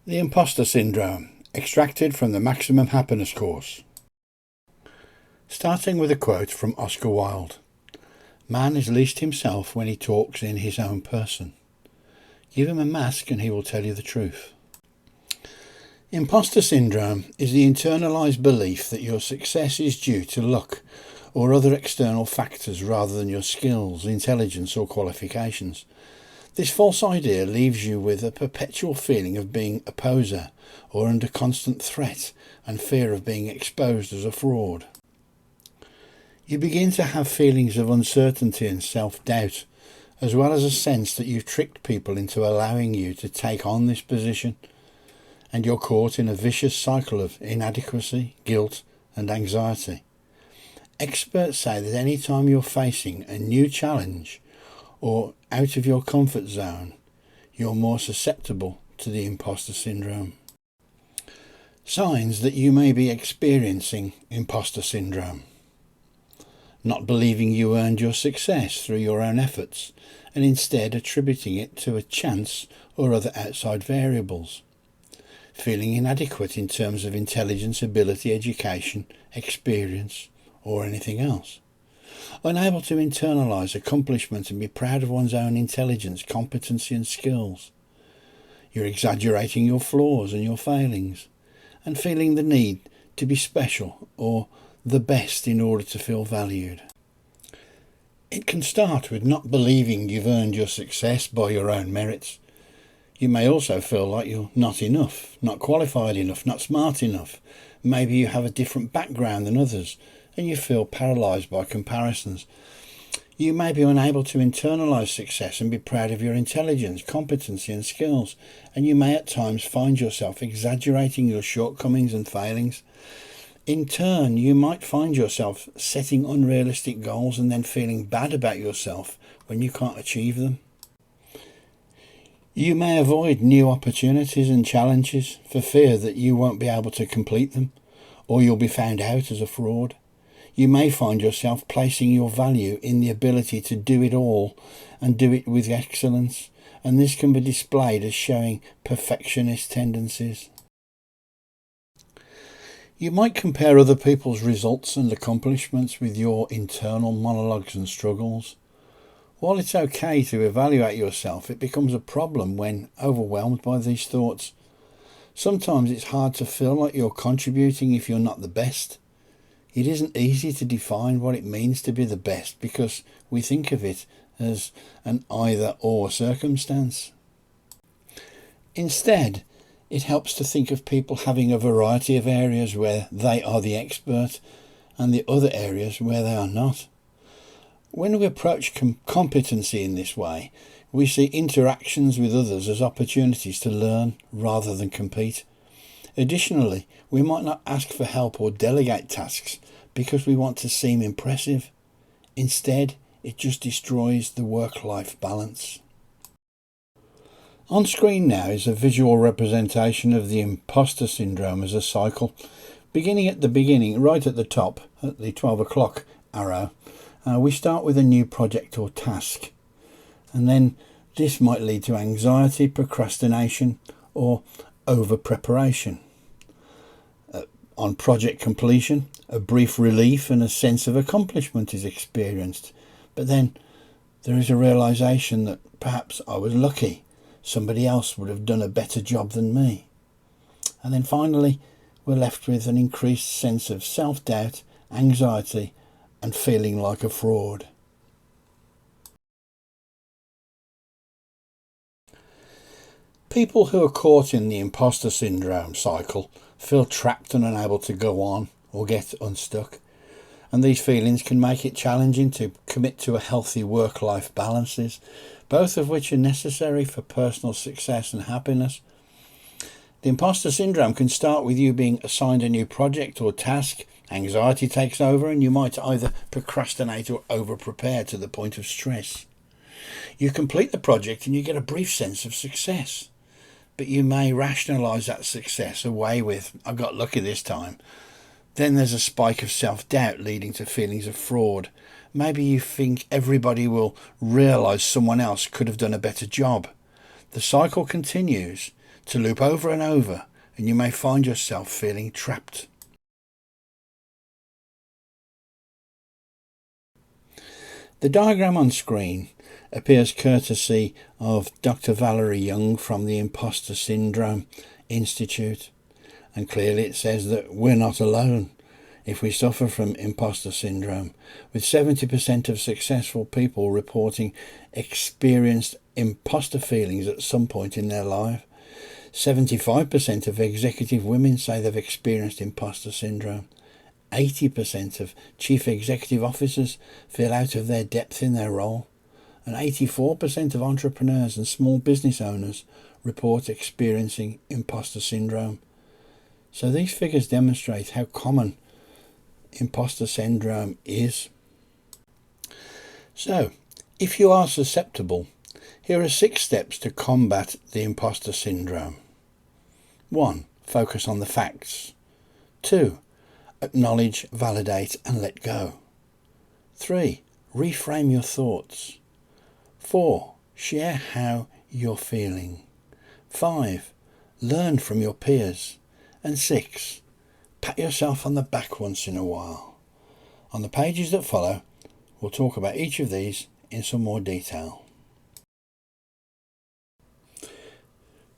The Imposter Syndrome, extracted from the Maximum Happiness course. Starting with a quote from Oscar Wilde. Man is least himself when he talks in his own person. Give him a mask and he will tell you the truth. Imposter syndrome is the internalized belief that your success is due to luck or other external factors rather than your skills, intelligence or qualifications. This false idea leaves you with a perpetual feeling of being a poser or under constant threat and fear of being exposed as a fraud. You begin to have feelings of uncertainty and self-doubt, as well as a sense that you've tricked people into allowing you to take on this position, and you're caught in a vicious cycle of inadequacy, guilt and anxiety. Experts say that any time you're facing a new challenge or out of your comfort zone, you're more susceptible to the imposter syndrome. Signs that you may be experiencing imposter syndrome. Not believing you earned your success through your own efforts and instead attributing it to a chance or other outside variables. Feeling inadequate in terms of intelligence, ability, education, experience or anything else. Unable to internalise accomplishment and be proud of one's own intelligence, competency and skills. You're exaggerating your flaws and your failings and feeling the need to be special or the best in order to feel valued. It can start with not believing you've earned your success by your own merits. You may also feel like you're not enough, not qualified enough, not smart enough. Maybe you have a different background than others and you feel paralysed by comparisons. You may be unable to internalise success and be proud of your intelligence, competency and skills, and you may at times find yourself exaggerating your shortcomings and failings. In turn, you might find yourself setting unrealistic goals and then feeling bad about yourself when you can't achieve them. You may avoid new opportunities and challenges for fear that you won't be able to complete them, or you'll be found out as a fraud. You may find yourself placing your value in the ability to do it all and do it with excellence, and this can be displayed as showing perfectionist tendencies. You might compare other people's results and accomplishments with your internal monologues and struggles. While it's okay to evaluate yourself, it becomes a problem when overwhelmed by these thoughts. Sometimes it's hard to feel like you're contributing if you're not the best. It isn't easy to define what it means to be the best because we think of it as an either-or circumstance. Instead, it helps to think of people having a variety of areas where they are the expert and the other areas where they are not. When we approach competency in this way, we see interactions with others as opportunities to learn rather than compete. Additionally, we might not ask for help or delegate tasks because we want to seem impressive. Instead, it just destroys the work-life balance. On screen now is a visual representation of the imposter syndrome as a cycle. Beginning at the beginning, right at the top, at the 12 o'clock arrow, we start with a new project or task. And then this might lead to anxiety, procrastination, or over-preparation. On project completion, a brief relief and a sense of accomplishment is experienced. But then there is a realization that perhaps I was lucky. Somebody else would have done a better job than me. And then finally, we're left with an increased sense of self-doubt, anxiety, and feeling like a fraud. People who are caught in the imposter syndrome cycle feel trapped and unable to go on or get unstuck. And these feelings can make it challenging to commit to a healthy work-life balances, both of which are necessary for personal success and happiness. The imposter syndrome can start with you being assigned a new project or task. Anxiety takes over and you might either procrastinate or over-prepare to the point of stress. You complete the project and you get a brief sense of success, but you may rationalise that success away with, I got lucky this time. Then there's a spike of self-doubt leading to feelings of fraud. Maybe you think everybody will realise someone else could have done a better job. The cycle continues to loop over and over, and you may find yourself feeling trapped. The diagram on screen appears courtesy of Dr. Valerie Young from the Imposter Syndrome Institute, and clearly it says that we're not alone if we suffer from imposter syndrome, with 70% of successful people reporting experienced imposter feelings at some point in their life. 75% of executive women say they've experienced imposter syndrome. 80% of chief executive officers feel out of their depth in their role, and 84% of entrepreneurs and small business owners report experiencing imposter syndrome. So these figures demonstrate how common imposter syndrome is. So, if you are susceptible, here are 6 steps to combat the imposter syndrome. 1. Focus on the facts. 2. Acknowledge, validate and let go. 3. Reframe your thoughts. 4. Share how you're feeling. 5. Learn from your peers. And 6. Pat yourself on the back once in a while. On the pages that follow, we'll talk about each of these in some more detail.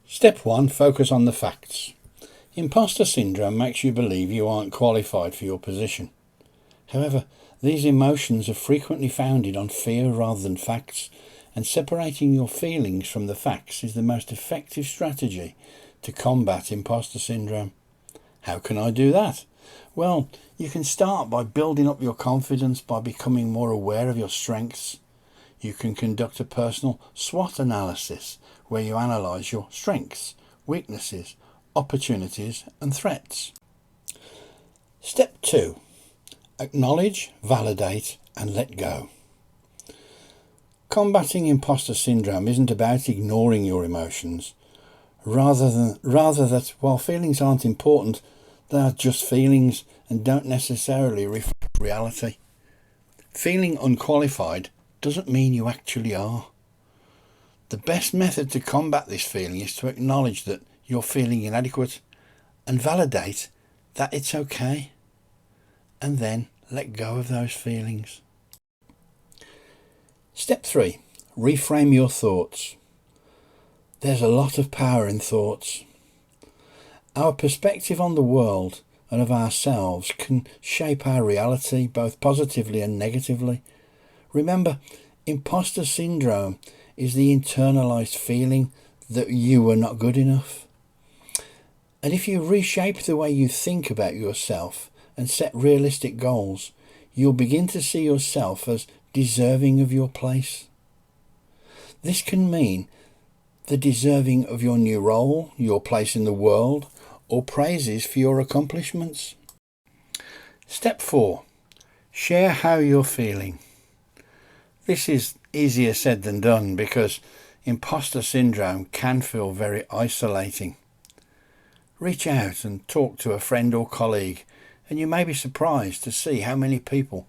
Step 1. Focus on the facts. Imposter syndrome makes you believe you aren't qualified for your position. However, these emotions are frequently founded on fear rather than facts, and separating your feelings from the facts is the most effective strategy to combat imposter syndrome. How can I do that? Well, you can start by building up your confidence by becoming more aware of your strengths. You can conduct a personal SWOT analysis where you analyse your strengths, weaknesses, opportunities and threats. Step 2. Acknowledge, validate and let go. Combating imposter syndrome isn't about ignoring your emotions. Rather that while feelings aren't important, they are just feelings and don't necessarily reflect reality. Feeling unqualified doesn't mean you actually are. The best method to combat this feeling is to acknowledge that you're feeling inadequate and validate that it's okay, and then let go of those feelings. Step 3. Reframe your thoughts. There's a lot of power in thoughts. Our perspective on the world and of ourselves can shape our reality both positively and negatively. Remember, imposter syndrome is the internalized feeling that you were not good enough. And if you reshape the way you think about yourself and set realistic goals, you'll begin to see yourself as deserving of your place. This can mean the deserving of your new role, your place in the world, or praises for your accomplishments. Step 4. Share how you're feeling. This is easier said than done because imposter syndrome can feel very isolating. Reach out and talk to a friend or colleague, and you may be surprised to see how many people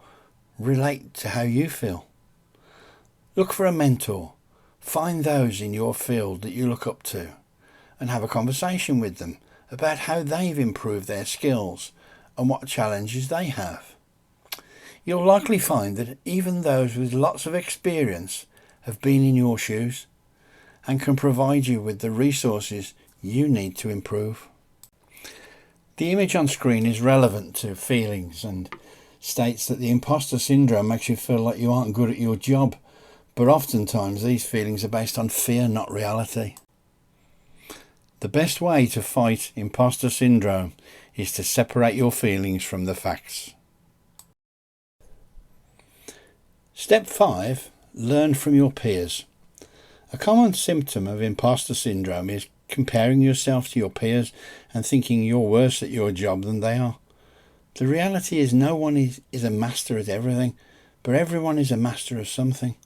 relate to how you feel. Look for a mentor. Find those in your field that you look up to and have a conversation with them about how they've improved their skills and what challenges they have. You'll likely find that even those with lots of experience have been in your shoes and can provide you with the resources you need to improve. The image on screen is relevant to feelings and states that the imposter syndrome makes you feel like you aren't good at your job, but oftentimes these feelings are based on fear, not reality. The best way to fight imposter syndrome is to separate your feelings from the facts. Step 5. Learn from your peers. A common symptom of imposter syndrome is comparing yourself to your peers and thinking you're worse at your job than they are. The reality is no one is a master at everything, but everyone is a master of something.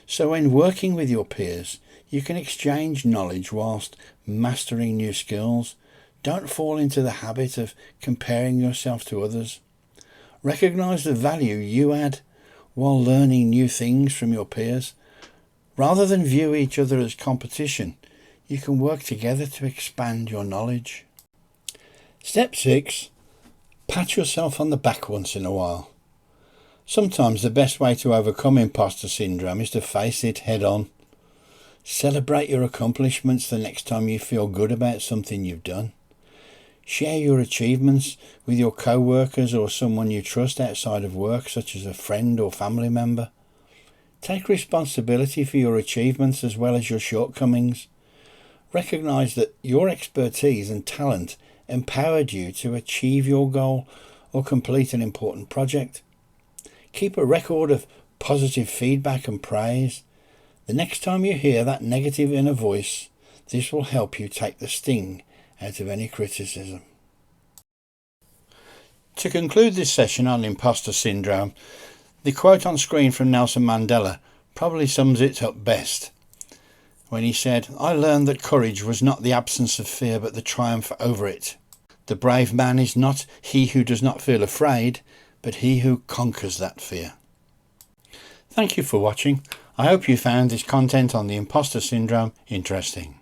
So when working with your peers, you can exchange knowledge whilst mastering new skills. Don't fall into the habit of comparing yourself to others. Recognise the value you add while learning new things from your peers. Rather than view each other as competition, you can work together to expand your knowledge. Step 6. Pat yourself on the back once in a while. Sometimes the best way to overcome imposter syndrome is to face it head on. Celebrate your accomplishments the next time you feel good about something you've done. Share your achievements with your co-workers or someone you trust outside of work, such as a friend or family member. Take responsibility for your achievements as well as your shortcomings. Recognise that your expertise and talent empowered you to achieve your goal or complete an important project. Keep a record of positive feedback and praise. The next time you hear that negative inner voice, this will help you take the sting out of any criticism. To conclude this session on imposter syndrome, the quote on screen from Nelson Mandela probably sums it up best, when he said, "I learned that courage was not the absence of fear but the triumph over it. The brave man is not he who does not feel afraid, but he who conquers that fear." Thank you for watching. I hope you found this content on the imposter syndrome interesting.